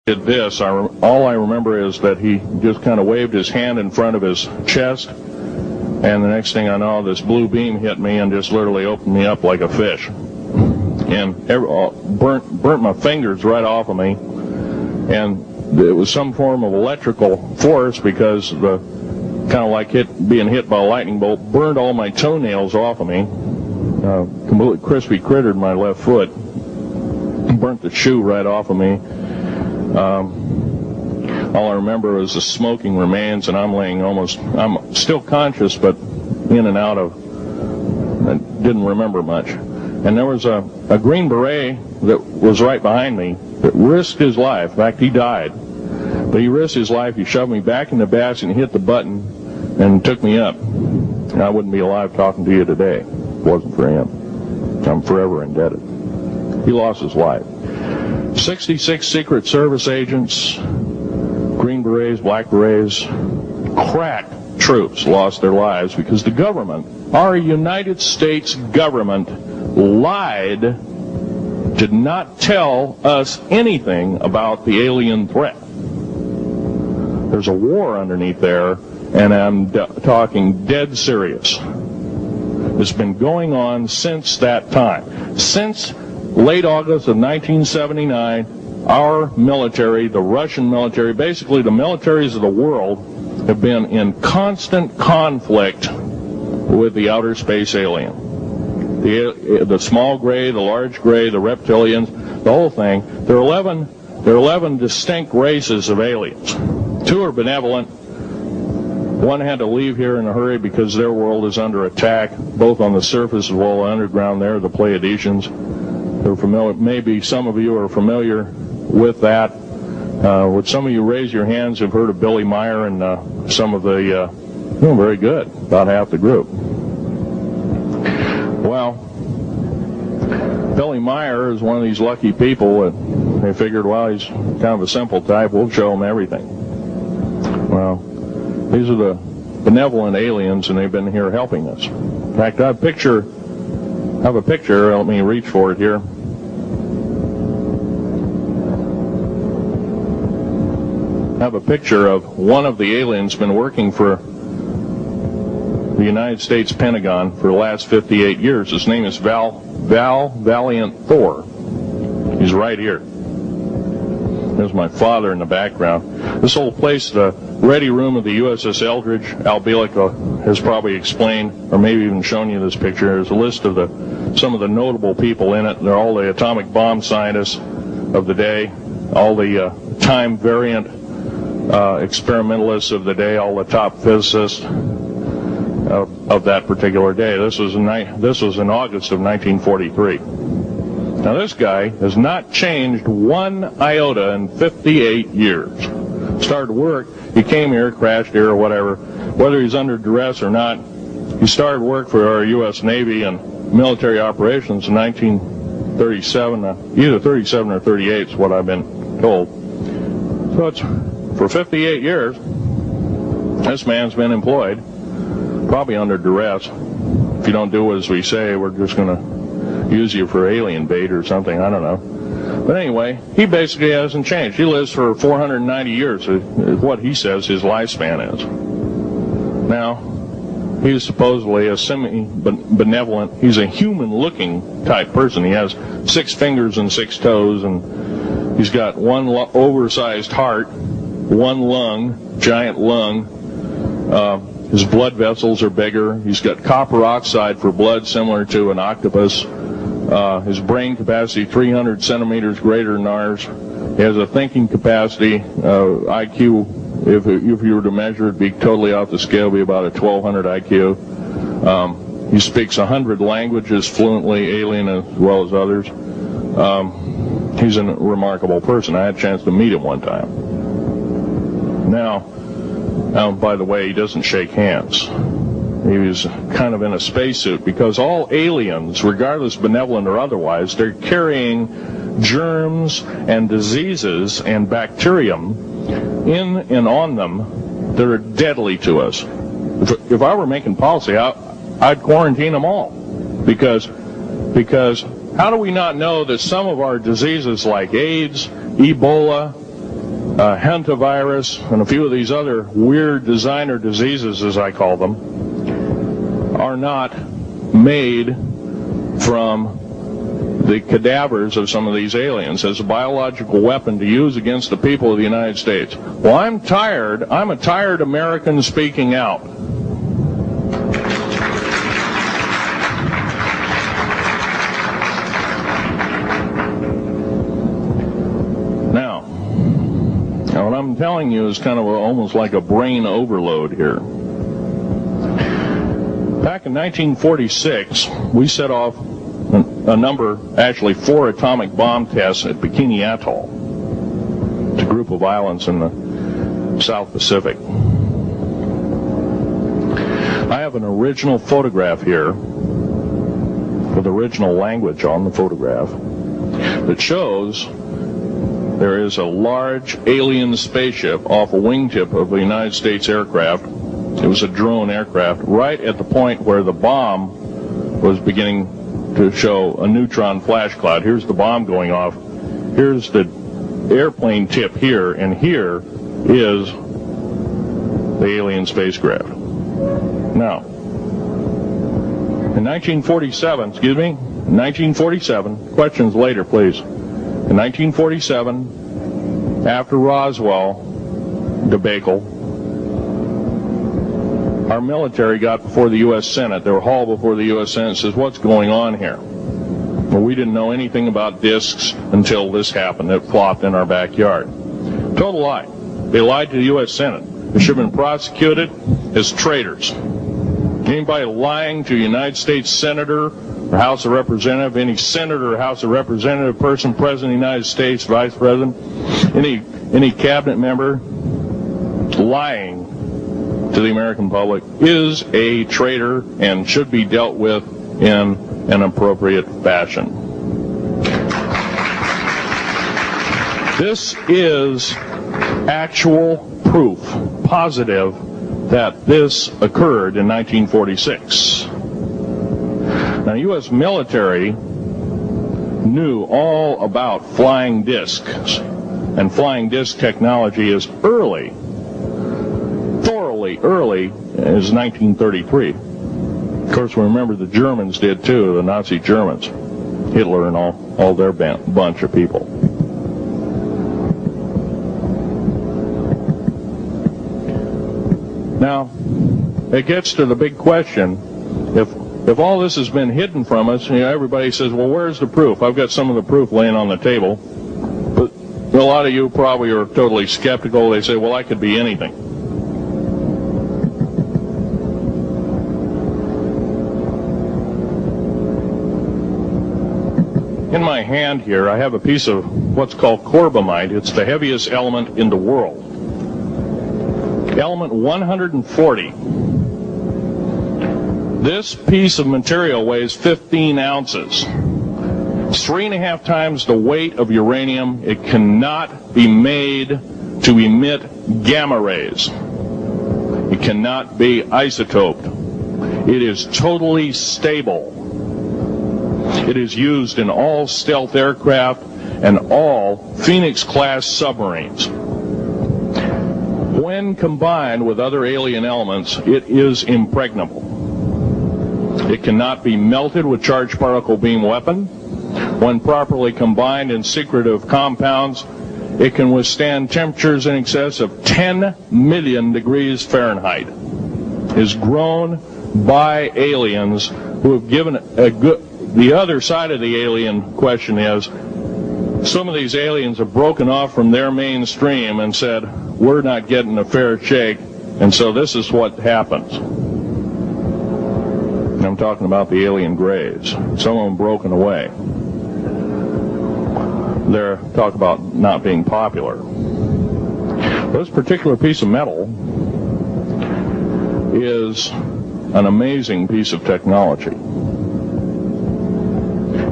did this, all I remember is that he just kind of waved his hand in front of his chest, and the next thing I know, this blue beam hit me and just literally opened me up like a fish, and burnt my fingers right off of me, and it was some form of electrical force because the kind of like being hit by a lightning bolt burned all my toenails off of me, completely crispy crittered my left foot, burnt the shoe right off of me. All I remember is the smoking remains, and I'm still conscious, but in and out of, I didn't remember much. And there was a Green Beret that was right behind me that risked his life. In fact, he died. But he risked his life. He shoved me back in the basket and hit the button and took me up. And I wouldn't be alive talking to you today if it wasn't for him. I'm forever indebted. He lost his life. 66 Secret Service agents, Green Berets, Black Berets, crack troops lost their lives because the government, our United States government, lied, did not tell us anything about the alien threat. There's a war underneath there, and I'm talking dead serious. It's been going on since that time. Since late August of 1979, our military, the Russian military, basically the militaries of the world, have been in constant conflict with the outer space alien. The small gray, the large gray, the reptilians, the whole thing. There are 11 distinct races of aliens. 2 are benevolent. 1 had to leave here in a hurry because their world is under attack, both on the surface as well as underground there, the Pleiadians. They're familiar, maybe some of you are familiar with that. Would some of you raise your hands who've heard of Billy Meyer and some of the, very good, about half the group. Well, Billy Meyer is one of these lucky people that they figured, well, he's kind of a simple type, we'll show him everything. Well, these are the benevolent aliens, and they've been here helping us. In fact, I have a picture, let me reach for it here. I have a picture of one of the aliens been working for the United States Pentagon for the last 58 years. His name is Val Valiant Thor. He's right here. There's my father in the background. This whole place, the ready room of the USS Eldridge, Al Bielek has probably explained, or maybe even shown you this picture. There's a list of some of the notable people in it. They're all the atomic bomb scientists of the day, all the time variant experimentalists of the day, all the top physicists of that particular day. This was in August of 1943. Now this guy has not changed one iota in 58 years. Started work, he came here, crashed here or whatever, whether he's under duress or not. He started work for our U.S. Navy and military operations in 1937, either 37 or 38 is what I've been told. So it's for 58 years, this man's been employed, probably under duress. If you don't do as we say, we're just going to use you for alien bait or something, I don't know. But anyway, he basically hasn't changed. He lives for 490 years, is what he says his lifespan is. Now, he's supposedly a semi-benevolent, he's a human-looking type person. He has 6 fingers and 6 toes, and he's got 1 oversized heart, 1 lung, giant lung. His blood vessels are bigger. He's got copper oxide for blood, similar to an octopus. His brain capacity 300 centimeters greater than ours. He has a thinking capacity, IQ, if you were to measure it, be totally off the scale, be about a 1200 IQ. He speaks 100 languages fluently, alien as well as others. He's a remarkable person. I had a chance to meet him one time. Now, by the way, he doesn't shake hands. He was kind of in a spacesuit because all aliens, regardless benevolent or otherwise, they're carrying germs and diseases and bacterium in and on them that are deadly to us. If I were making policy, I'd quarantine them all because how do we not know that some of our diseases like AIDS, Ebola, hantavirus, and a few of these other weird designer diseases, as I call them, are not made from the cadavers of some of these aliens as a biological weapon to use against the people of the United States. Well, I'm a tired American speaking out. Now, what I'm telling you is kind of almost like a brain overload here. Back in 1946, we set off a number, actually 4 atomic bomb tests at Bikini Atoll. It's a group of islands in the South Pacific. I have an original photograph here with original language on the photograph that shows there is a large alien spaceship off a wingtip of a United States aircraft. It was a drone aircraft right at the point where the bomb was beginning to show a neutron flash cloud. Here's the bomb going off. Here's the airplane tip here, and here is the alien spacecraft. Now, in 1947, questions later, please. In 1947, after Roswell debacle, our military got before the U.S. Senate. They were hauled before the U.S. Senate and says, what's going on here? Well, we didn't know anything about discs until this happened. It flopped in our backyard. Total lie. They lied to the U.S. Senate. They should have been prosecuted as traitors. Anybody lying to a United States Senator or House of Representative, any Senator or House of Representative person, President of the United States, Vice President, any cabinet member lying to the American public is a traitor and should be dealt with in an appropriate fashion. This is actual proof, positive, that this occurred in 1946. Now, U.S. military knew all about flying discs, and flying disc technology is thoroughly early as 1933. Of course, we remember the Germans did too, the Nazi Germans, Hitler and all their bunch of people. Now, it gets to the big question, if all this has been hidden from us, everybody says, well, where's the proof? I've got some of the proof laying on the table, but a lot of you probably are totally skeptical. They say, well, I could be anything. In my hand here, I have a piece of what's called corbamite. It's the heaviest element in the world. Element 140. This piece of material weighs 15 ounces. It's 3.5 times the weight of uranium. It cannot be made to emit gamma rays. It cannot be isotoped. It is totally stable. It is used in all stealth aircraft and all Phoenix-class submarines. When combined with other alien elements, it is impregnable. It cannot be melted with charged particle beam weapon. When properly combined in secretive compounds, it can withstand temperatures in excess of 10 million degrees Fahrenheit. It is grown by aliens who have given a good... The other side of the alien question is, some of these aliens have broken off from their mainstream and said, we're not getting a fair shake, and so this is what happens. And I'm talking about the alien grays. Some of them broken away. They're talking about not being popular. This particular piece of metal is an amazing piece of technology.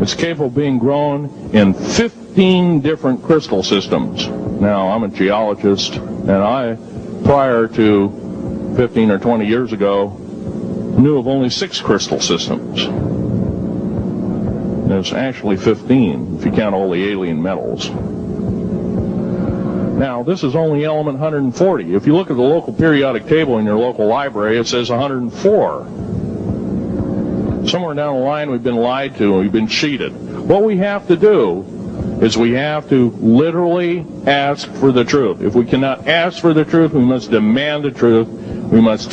It's capable of being grown in 15 different crystal systems. Now, I'm a geologist, and I, prior to 15 or 20 years ago, knew of only 6 crystal systems. There's actually 15, if you count all the alien metals. Now, this is only element 140. If you look at the local periodic table in your local library, it says 104. Somewhere down the line, we've been lied to and we've been cheated. What we have to do is we have to literally ask for the truth. If we cannot ask for the truth, we must demand the truth. We must